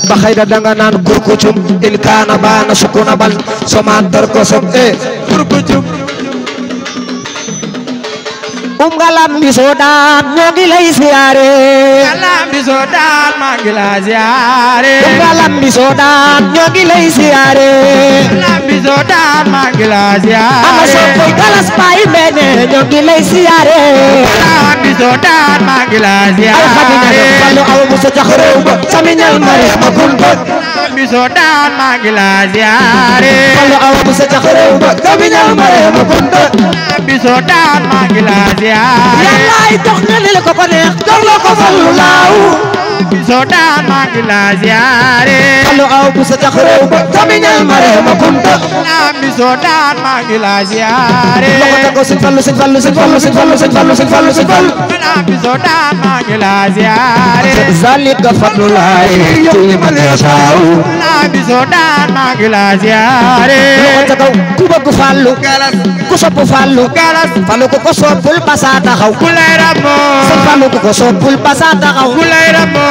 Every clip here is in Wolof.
ba xayda danga naan kurkucum in kaana baana sukuna bal soma dar ko sob kurkucum ngalam bi soodaan ñoo ngi lay siyaare ngalam bi soodaan maa ngi lay siyaare ngalam bi soodaan ñoo ngi lay siyaare ngalam bi soodaan maa ngi lay siyaare ama soppay galas baay mene ñoo ngi lay siyaare ngalam bi soodaan maa ngi lay siyaare alxadina fallu aw bu sa jax réew ba samiñal mari ma kunta ngalam bi soodaan maa ngi lay siyaare fallu aw bu sa jax réew ba samiñal mari ma kunta ngalam bi soodaan maa ngi lay siyaare yàllaay dox na li ko ko neex dox la ko fallu laaw bi soodaan maa ngi lay siyaare fallu aw bu sa jax réew ba samiñal mari ma kunta ngalam bi soodaan maa ngi lay siyaare loxo tago sëñ fallu sëñ fallu sëñ fallu sëñ fallu sëñ fallu sëñ fallu sëñ fallu ngalam bi soodaan maa ngi lay siyaare zalika fadlu laay ci man yasaaw ngalam bi soodaan maa ngi lay siyaare loxo tago ku bëgg fallu galas ku sopp fallu galas fallu ko soppul basa taxaw ku lay ramo sëñ fallu ko soppul basa taxaw ku lay ramo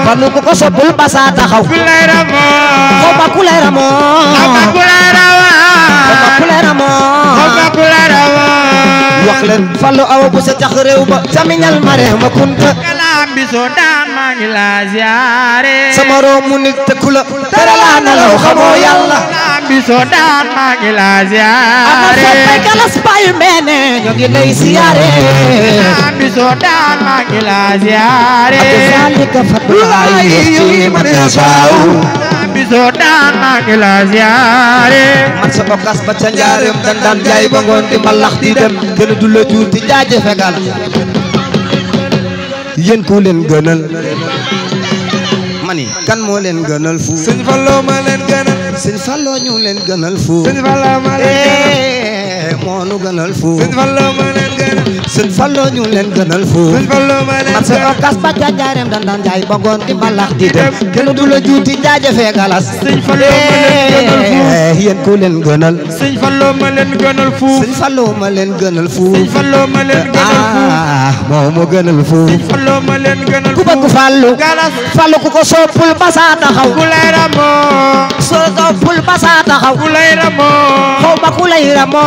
fallu ko soppul basa taxaw ku lay ramo xoba ku lay ramo xoba ku lay ramo xoba ku lay ramo xoba ku lay ramo wax leen fallu aw bu sa jax réew ba samiñal mare ma kunta ngalam bi soodaan maa ngi lay siyaare sama roomu nit te ku la tere laa nelaw xamoo yàlla ngalam bi soodaan maa ngi lay siyaare ama soppay galas bayu mene ñoo ngi lay siyaare ngalam bi soodaan maa ngi lay siyaare zalika fadlulaay ci man yasaaw ngalam bi soodaan maa ngi lay siyaare man sa okas ba ca njaareem dan daan jaay ba ngoon di mbalax di dem kenn du la juur di jaajëfe gal yéen ku leen gënal mani kan moo leen gënal fu sëñ Fallu ma leen gënal sëñ Fallu ñu leen gënal fu sëñ Fallu ma leen gënal moo nu gënal fu sëñ Fallu ma leen gënal sëñ Fallu ñu leen gënal fu sëñ Fallu ma leen gënal parce que kas ba ca njaareem dan daan jaay ba ngoon di mbalax di dem kenn du la juuti jaajëfe galas sëñ Fallu ma leen gënal fu yéen ku leen gënal sëñ Fallu ma leen gënal fu sëñ Fallu ma leen gënal fu sëñ Fallu ma leen gënal fu moo mu gënal fu sëñ Fallu ma leen gënal ku bëgg fallu galas fallu ku ko soppul basa taxaw ku lay ramo soppul basa taxaw ku lay ramo xaw ma ku lay ramo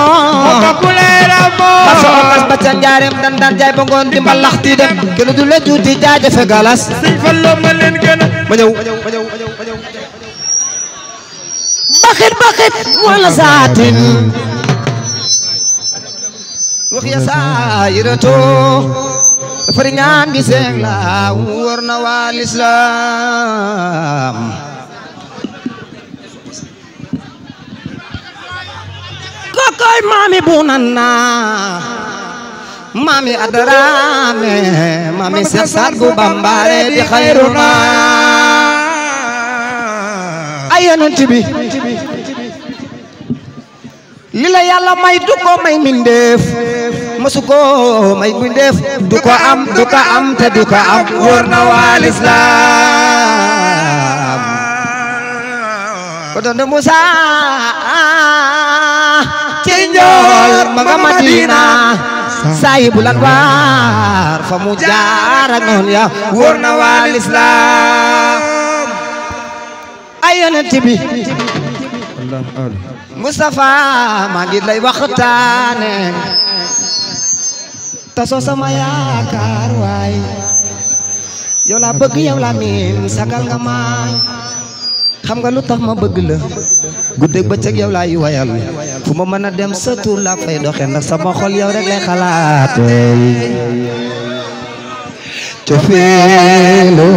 xaw ma ku lay ramo baso okas ba ca njaareem dan daan jaay ba ngoon di mbalax di dem kenn du la juuti jaajëfe galas sëñ Fallu ma leen gënal ma ñëw bakit bakit wala saatin wax ya saayirato fari ñaan gi seeg la wóor na waa lislaam kokoy maami bunanna maami adarame maami seex saat bu bambare di xayruna ay yonent bi li la yàlla may du ko may mindeef mësu ko may mindeef du ko am te du ko am wóor na waa lislaam ko doon Musa ci njool ma nga Madina Saayibul Anwaar fa mu jaar ak noon ya wóor na waa lislaam ay yonent bi Mustafa maa ngi lay waxtaane taso sama yaakaar waay yow laa bëgg yow laa miin sagal nga maay xam nga lu tax ma bëgg la guddeeg bëccëg yow laay wayal fu ma mën a dem sa tur laa fay doxe ndax sama xol yow rek lay xalaat cofeelu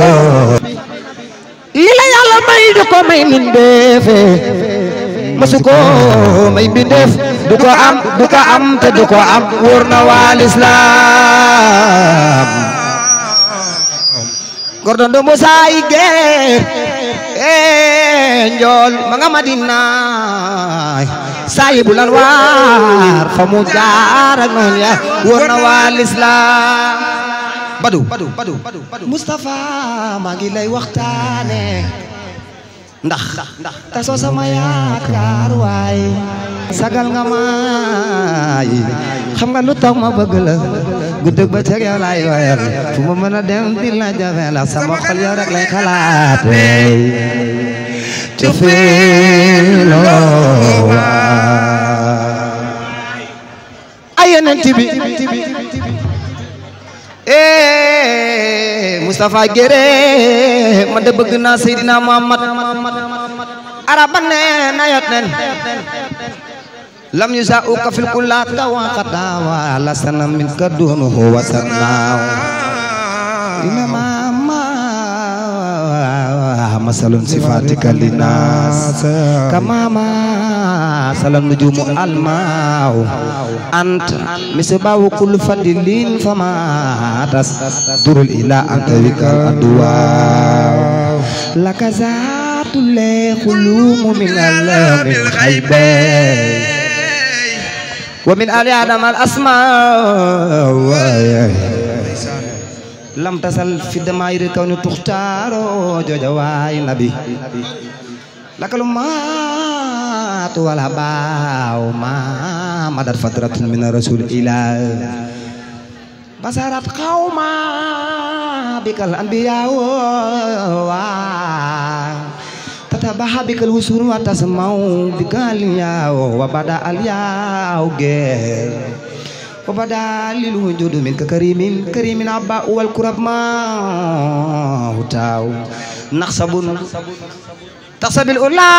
li la yàlla may du ko may min deefe mësu ko may bindeef du ko am te du ko am wóor na waa lislaam gordon do Musa yi geer njool ma nga Madina Saayibul Anwaar fa mu jaar ak noon ya wóor na waa lislaam badu Mustafa maa ngi lay waxtaane ndax tasoo sama yaakaar waay sagal nga maay xam nga lu tax ma bëgg la guddeeg bëccëg yow laay wayal fu ma mën a dem di la jafe la sama xol yow rek lay xalaat cofeelo ay yonent bi Mustafa Gere man de bëgg naa Seydina Muhammad araba nee na yot nen lam yusa'uka fil kullaka wa qatawa la sanam min kadunuhu wa sarnaw inama masalun sifatika linas kamama salam nujumu almau anta misbahu kullu fadilin fama tas durul ila anta wikal adwa lakazatul khulumu min alamil ghaibah wa min ali adam al asma lam tasal fi damayri kawni tuxtaaro jooja waay nabi lakalumaatu wala baaw ma madar fadratun min rasul ilah basarat qawma bikal anbiya wa tatabaha bikal husur wa tasmau bikal ya wa bada al ya gel وبدا للوجود منك كريم كريم عباء والكرب ما هتاو نخصب تخصب الأولى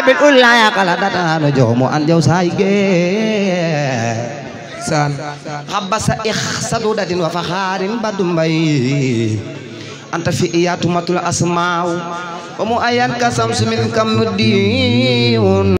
بالأولى يا قلدتا نجوم أن جوسايك سان خبس إخسدودة وفخار بدمبي أنت في إيات مطل أسماء ومؤيان كسمس من كم الدين